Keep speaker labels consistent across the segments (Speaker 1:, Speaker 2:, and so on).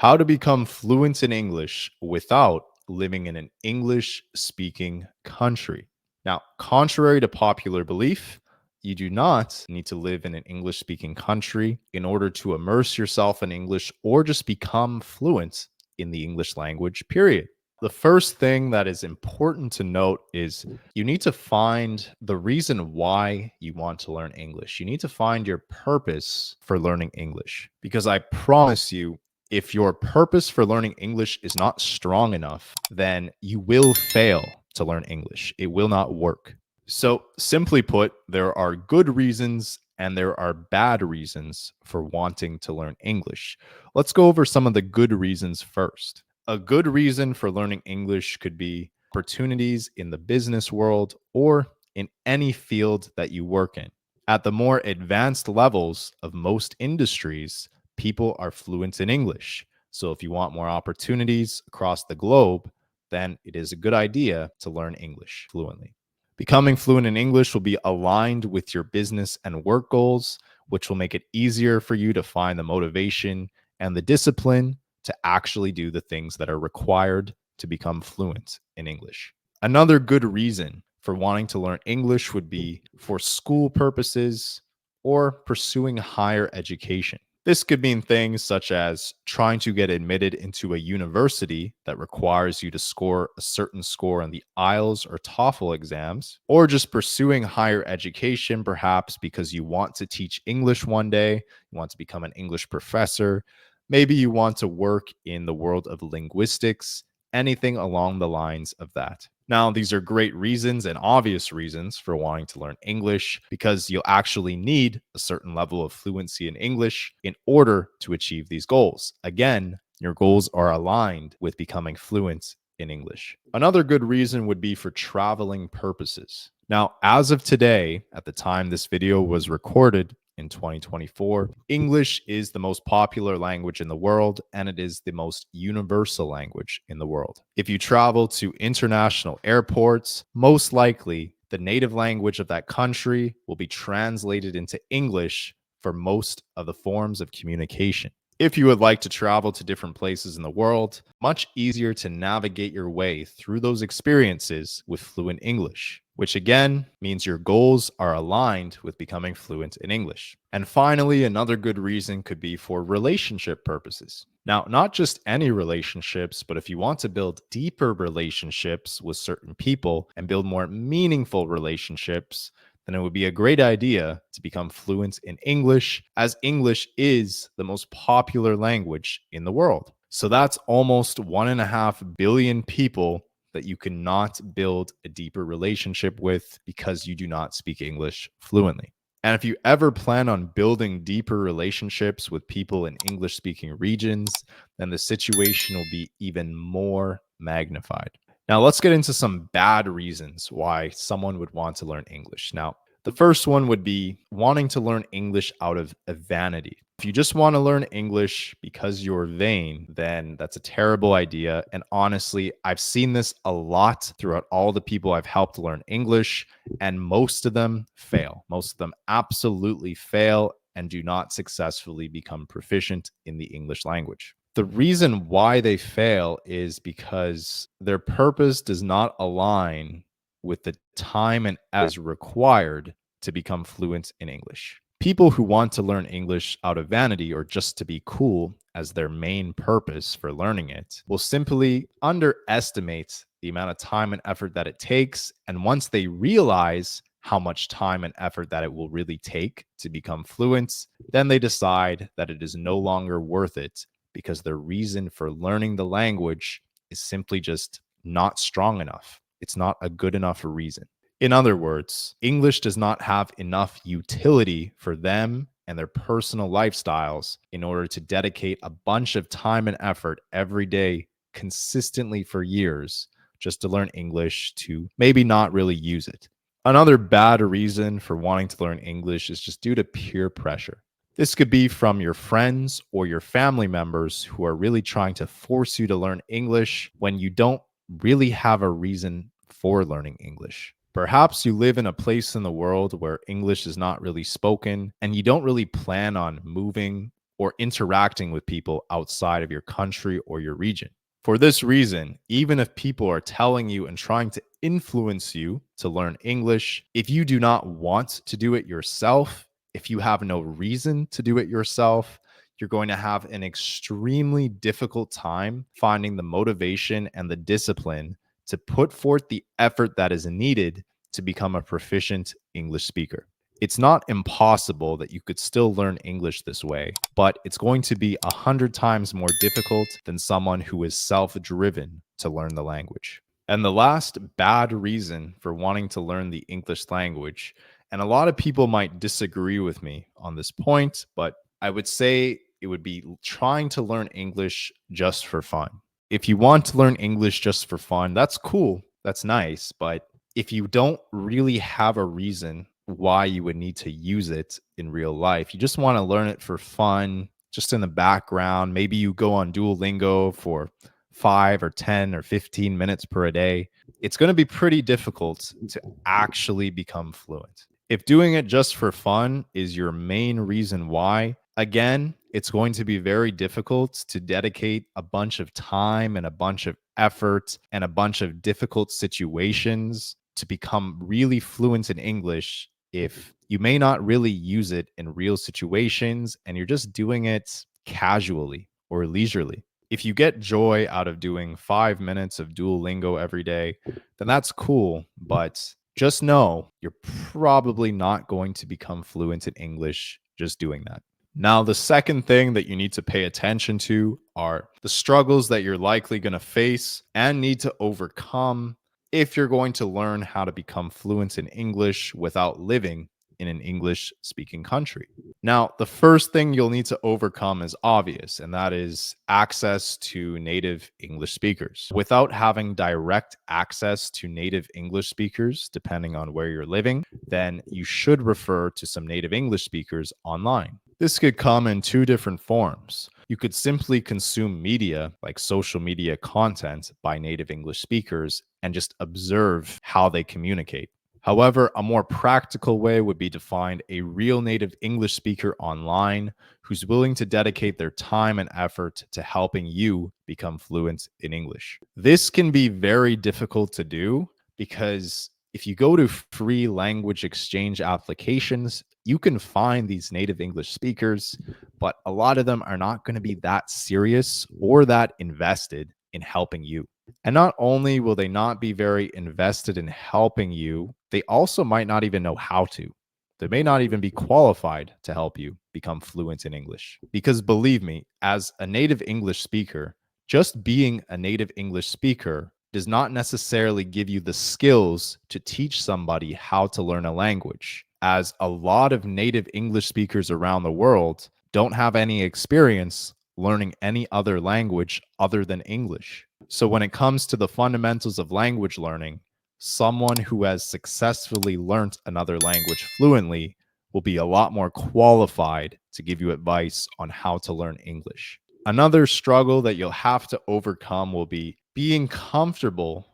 Speaker 1: How to become fluent in English without living in an English speaking country. Now, contrary to popular belief, you do not need to live in an English speaking country in order to immerse yourself in English or just become fluent in the English language, period. The first thing that is important to note is you need to find the reason why you want to learn English. You need to find your purpose for learning English because I promise you, if your purpose for learning English is not strong enough, then you will fail to learn English. It will not work. So, simply put, there are good reasons and there are bad reasons for wanting to learn English. Let's go over some of the good reasons first. A good reason for learning English could be opportunities in the business world or in any field that you work in. At the more advanced levels of most industries, people are fluent in English. So if you want more opportunities across the globe, then it is a good idea to learn English fluently. Becoming fluent in English will be aligned with your business and work goals, which will make it easier for you to find the motivation and the discipline to actually do the things that are required to become fluent in English. Another good reason for wanting to learn English would be for school purposes or pursuing higher education. This could mean things such as trying to get admitted into a university that requires you to score a certain score on the IELTS or TOEFL exams, or just pursuing higher education, perhaps because you want to teach English one day, you want to become an English professor, maybe you want to work in the world of linguistics, anything along the lines of that. Now, these are great reasons and obvious reasons for wanting to learn English because you'll actually need a certain level of fluency in English in order to achieve these goals. Again, your goals are aligned with becoming fluent in English. Another good reason would be for traveling purposes. Now, as of today, at the time this video was recorded, in 2024. English is the most popular language in the world, and it is the most universal language in the world. If you travel to international airports, most likely the native language of that country will be translated into English for most of the forms of communication. If you would like to travel to different places in the world, much easier to navigate your way through those experiences with fluent English, which again means your goals are aligned with becoming fluent in English. And finally, another good reason could be for relationship purposes. Now, not just any relationships, but if you want to build deeper relationships with certain people and build more meaningful relationships, then it would be a great idea to become fluent in English, as English is the most popular language in the world. So that's almost 1.5 billion people that you cannot build a deeper relationship with because you do not speak English fluently. And if you ever plan on building deeper relationships with people in English speaking regions, then the situation will be even more magnified. Now, let's get into some bad reasons why someone would want to learn English. Now, the first one would be wanting to learn English out of a vanity. If you just want to learn English because you're vain, then that's a terrible idea. And honestly, I've seen this a lot throughout all the people I've helped learn English, and most of them fail. Most of them absolutely fail and do not successfully become proficient in the English language. The reason why they fail is because their purpose does not align with the time and as required to become fluent in English. People who want to learn English out of vanity or just to be cool as their main purpose for learning it will simply underestimate the amount of time and effort that it takes. And once they realize how much time and effort that it will really take to become fluent, then they decide that it is no longer worth it because their reason for learning the language is simply just not strong enough. It's not a good enough reason. In other words, English does not have enough utility for them and their personal lifestyles in order to dedicate a bunch of time and effort every day consistently for years just to learn English to maybe not really use it. Another bad reason for wanting to learn English is just due to peer pressure. This could be from your friends or your family members who are really trying to force you to learn English when you don't really have a reason for learning English. Perhaps you live in a place in the world where English is not really spoken and you don't really plan on moving or interacting with people outside of your country or your region. For this reason, even if people are telling you and trying to influence you to learn English, if you do not want to do it yourself, if you have no reason to do it yourself, you're going to have an extremely difficult time finding the motivation and the discipline to put forth the effort that is needed to become a proficient English speaker. It's not impossible that you could still learn English this way, but it's going to be 100 times more difficult than someone who is self driven to learn the language. And the last bad reason for wanting to learn the English language, and a lot of people might disagree with me on this point, but I would say it would be trying to learn English just for fun. If you want to learn English just for fun, that's cool. That's nice. But if you don't really have a reason why you would need to use it in real life, you just want to learn it for fun, just in the background. Maybe you go on Duolingo for 5 or 10 or 15 minutes per day. It's going to be pretty difficult to actually become fluent. If doing it just for fun is your main reason why, again, it's going to be very difficult to dedicate a bunch of time and a bunch of effort and a bunch of difficult situations to become really fluent in English if you may not really use it in real situations and you're just doing it casually or leisurely. If you get joy out of doing 5 minutes of Duolingo every day, then that's cool. But just know you're probably not going to become fluent in English just doing that. Now, the second thing that you need to pay attention to are the struggles that you're likely going to face and need to overcome if you're going to learn how to become fluent in English without living in an English speaking country. Now, the first thing you'll need to overcome is obvious, and that is access to native English speakers. Without having direct access to native English speakers, depending on where you're living, then you should refer to some native English speakers online. This could come in two different forms. You could simply consume media, like social media content, by native English speakers and just observe how they communicate. However, a more practical way would be to find a real native English speaker online who's willing to dedicate their time and effort to helping you become fluent in English. This can be very difficult to do because if you go to free language exchange applications, you can find these native English speakers, but a lot of them are not going to be that serious or that invested in helping you. And not only will they not be very invested in helping you, they also might not even know how to. They may not even be qualified to help you become fluent in English. Because believe me, as a native English speaker, just being a native English speaker does not necessarily give you the skills to teach somebody how to learn a language, as a lot of native English speakers around the world don't have any experience learning any other language other than English. So when it comes to the fundamentals of language learning, someone who has successfully learned another language fluently will be a lot more qualified to give you advice on how to learn English. Another struggle that you'll have to overcome will be being comfortable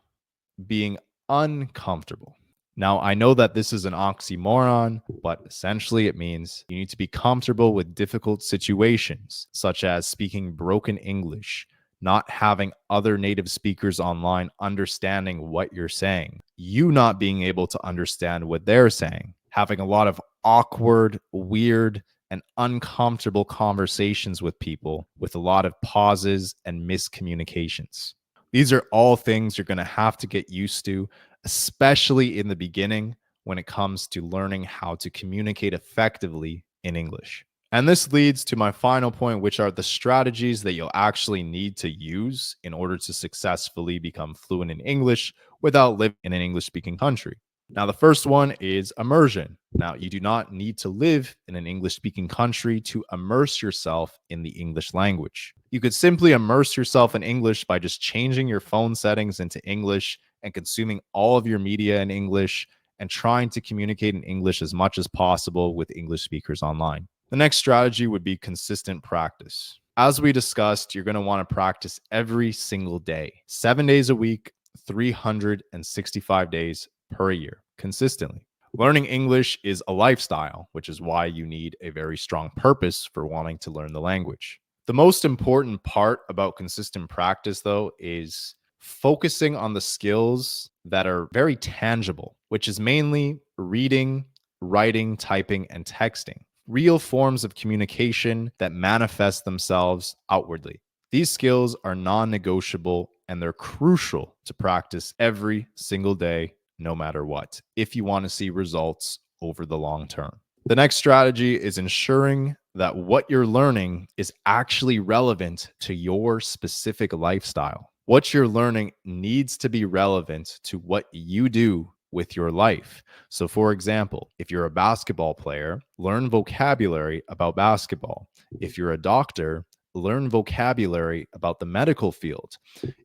Speaker 1: being uncomfortable. Now, I know that this is an oxymoron, but essentially it means you need to be comfortable with difficult situations, such as speaking broken English, not having other native speakers online understanding what you're saying, you not being able to understand what they're saying, having a lot of awkward, weird, and uncomfortable conversations with people with a lot of pauses and miscommunications. These are all things you're going to have to get used to, especially in the beginning when it comes to learning how to communicate effectively in English. And this leads to my final point, which are the strategies that you'll actually need to use in order to successfully become fluent in English without living in an English speaking country. Now, the first one is immersion. Now, you do not need to live in an English speaking country to immerse yourself in the English language. You could simply immerse yourself in English by just changing your phone settings into English and consuming all of your media in English and trying to communicate in English as much as possible with English speakers online. The next strategy would be consistent practice. As we discussed, you're going to want to practice every single day, 7 days a week, 365 days per year, consistently. Learning English is a lifestyle, which is why you need a very strong purpose for wanting to learn the language. The most important part about consistent practice, though, is focusing on the skills that are very tangible, which is mainly reading, writing, typing, and texting. Real forms of communication that manifest themselves outwardly. These skills are non negotiable and they're crucial to practice every single day, no matter what, if you want to see results over the long term. The next strategy is ensuring that what you're learning is actually relevant to your specific lifestyle. What you're learning needs to be relevant to what you do with your life. So, for example, if you're a basketball player, learn vocabulary about basketball. If you're a doctor, learn vocabulary about the medical field.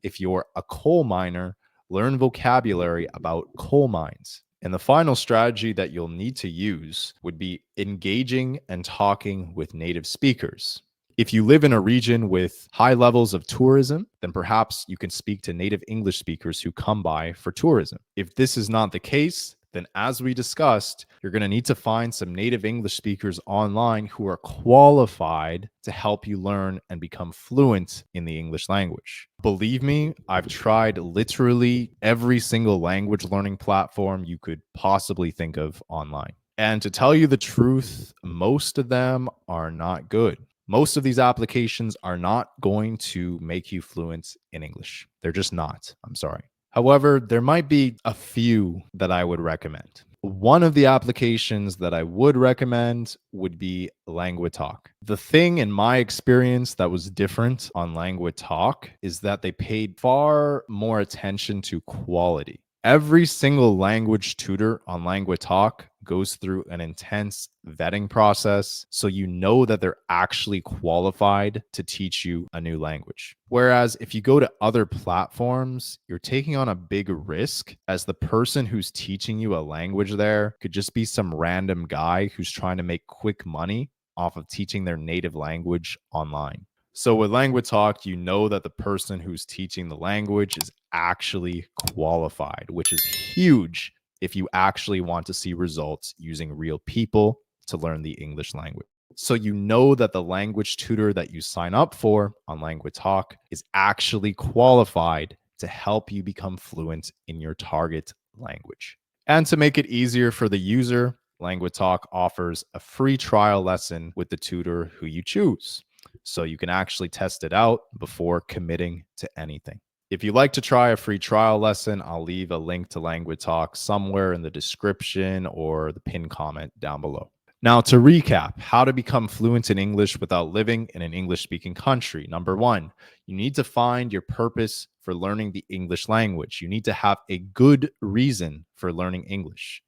Speaker 1: If you're a coal miner, learn vocabulary about coal mines. And the final strategy that you'll need to use would be engaging and talking with native speakers. If you live in a region with high levels of tourism, then perhaps you can speak to native English speakers who come by for tourism. If this is not the case, then as we discussed, you're going to need to find some native English speakers online who are qualified to help you learn and become fluent in the English language. Believe me, I've tried literally every single language learning platform you could possibly think of online. And to tell you the truth, most of them are not good. Most of these applications are not going to make you fluent in English. They're just not. I'm sorry. However, there might be a few that I would recommend. One of the applications that I would recommend would be languatalk. The thing in my experience that was different on languatalk is that they paid far more attention to quality. Every single language tutor on languatalk goes through an intense vetting process so you know that they're actually qualified to teach you a new language. Whereas if you go to other platforms, you're taking on a big risk as the person who's teaching you a language there could just be some random guy who's trying to make quick money off of teaching their native language online. So with languatalk, you know that the person who's teaching the language is actually qualified, which is huge if you actually want to see results using real people to learn the English language. So you know that the language tutor that you sign up for on languatalk is actually qualified to help you become fluent in your target language. And to make it easier for the user, languatalk offers a free trial lesson with the tutor who you choose. So you can actually test it out before committing to anything. If you'd like to try a free trial lesson, I'll leave a link to languatalk somewhere in the description or the pinned comment down below. Now, to recap, how to become fluent in English without living in an English speaking country. Number one, you need to find your purpose for learning the English language. You need to have a good reason for learning English.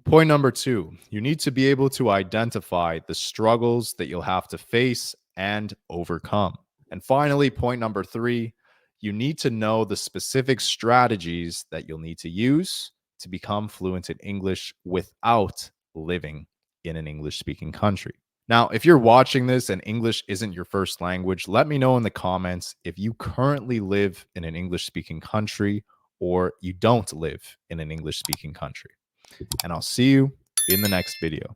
Speaker 1: Point number two, you need to be able to identify the struggles that you'll have to face and overcome. And finally, point number three, you need to know the specific strategies that you'll need to use to become fluent in English without living in an English speaking country. Now, if you're watching this and English isn't your first language, let me know in the comments if you currently live in an English speaking country or you don't live in an English speaking country. And I'll see you in the next video.